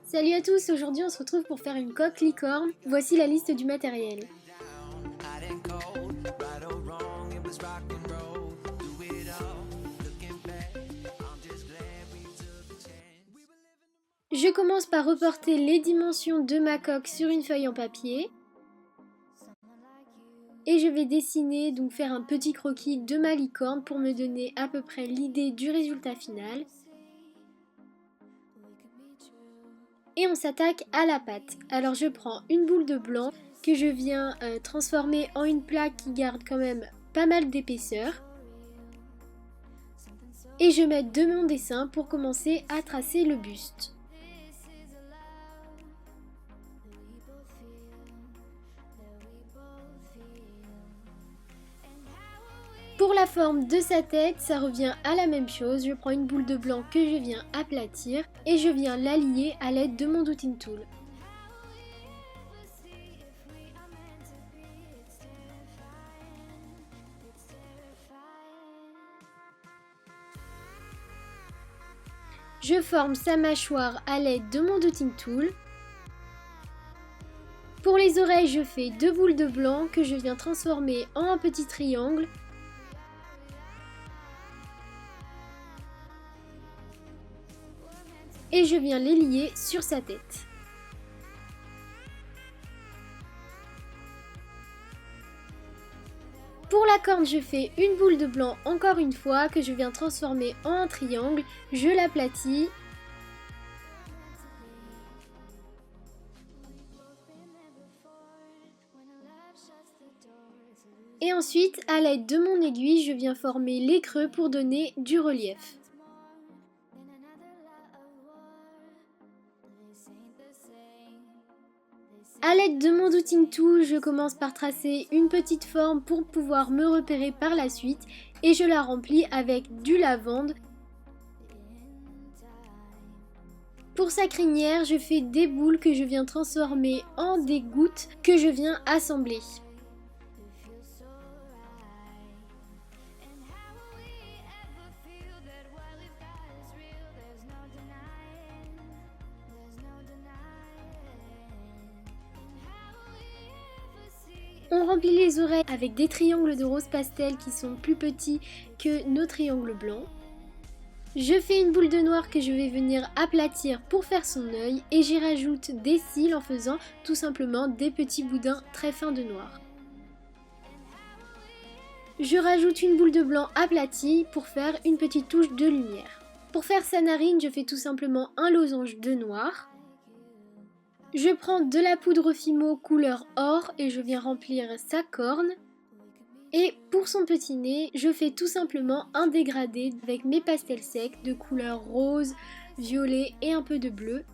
Salut à tous, aujourd'hui on se retrouve pour faire une coque licorne. Voici la liste du matériel. Je commence par reporter les dimensions de ma coque sur une feuille en papier. Et je vais dessiner, donc faire un petit croquis de ma licorne pour me donner à peu près l'idée du résultat final. Et on s'attaque à la pâte. Alors je prends une boule de blanc que je viens transformer en une plaque qui garde quand même pas mal d'épaisseur. Et je mets de mon dessin pour commencer à tracer le buste. Pour la forme de sa tête, ça revient à la même chose. Je prends une boule de blanc que je viens aplatir et je viens l'allier à l'aide de mon Doodling Tool. Je forme sa mâchoire à l'aide de mon Doodling Tool. Pour les oreilles, je fais deux boules de blanc que je viens transformer en un petit triangle. Et je viens les lier sur sa tête. Pour la corne, je fais une boule de blanc encore une fois que je viens transformer en un triangle. Je l'aplatis. Et ensuite, à l'aide de mon aiguille, je viens former les creux pour donner du relief. A l'aide de mon Doodling Tool, je commence par tracer une petite forme pour pouvoir me repérer par la suite et je la remplis avec du lavande. Pour sa crinière, je fais des boules que je viens transformer en des gouttes que je viens assembler. On remplit les oreilles avec des triangles de rose pastel qui sont plus petits que nos triangles blancs. Je fais une boule de noir que je vais venir aplatir pour faire son œil et j'y rajoute des cils en faisant tout simplement des petits boudins très fins de noir. Je rajoute une boule de blanc aplatie pour faire une petite touche de lumière. Pour faire sa narine, je fais tout simplement un losange de noir. Je prends de la poudre Fimo couleur or et je viens remplir sa corne. Et pour son petit nez, je fais tout simplement un dégradé avec mes pastels secs de couleur rose, violet et un peu de bleu.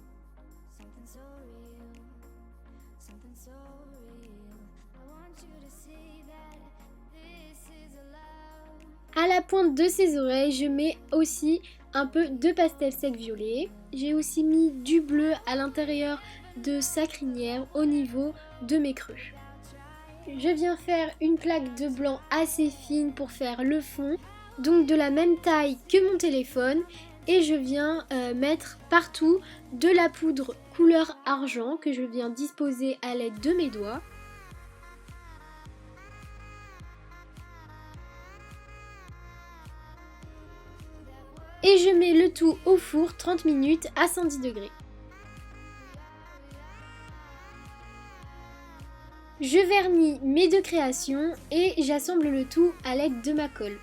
À la pointe de ses oreilles, je mets aussi un peu de pastel sec violet. J'ai aussi mis du bleu à l'intérieur de sa crinière au niveau de mes creux. Je viens faire une plaque de blanc assez fine pour faire le fond, donc de la même taille que mon téléphone, et je viens mettre partout de la poudre couleur argent que je viens disposer à l'aide de mes doigts. Et je mets le tout au four 30 minutes à 110 degrés. Je vernis mes deux créations et j'assemble le tout à l'aide de ma colle.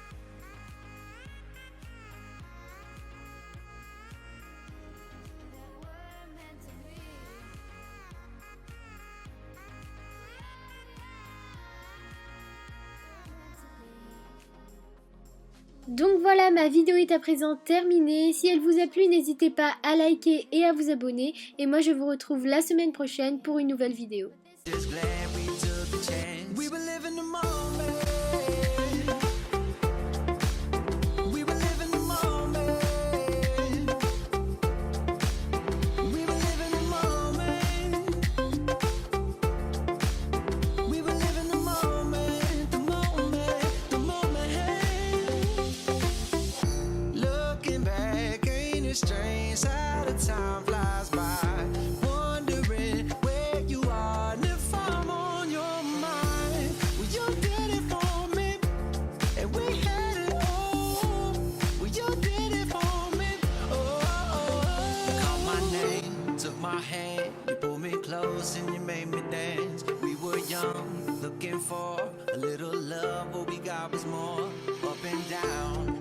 Donc voilà, ma vidéo est à présent terminée. Si elle vous a plu, n'hésitez pas à liker et à vous abonner. Et moi je vous retrouve la semaine prochaine pour une nouvelle vidéo. Love my hand, you pulled me close and you made me dance. We were young, looking for a little love, what we got was more. Up and down,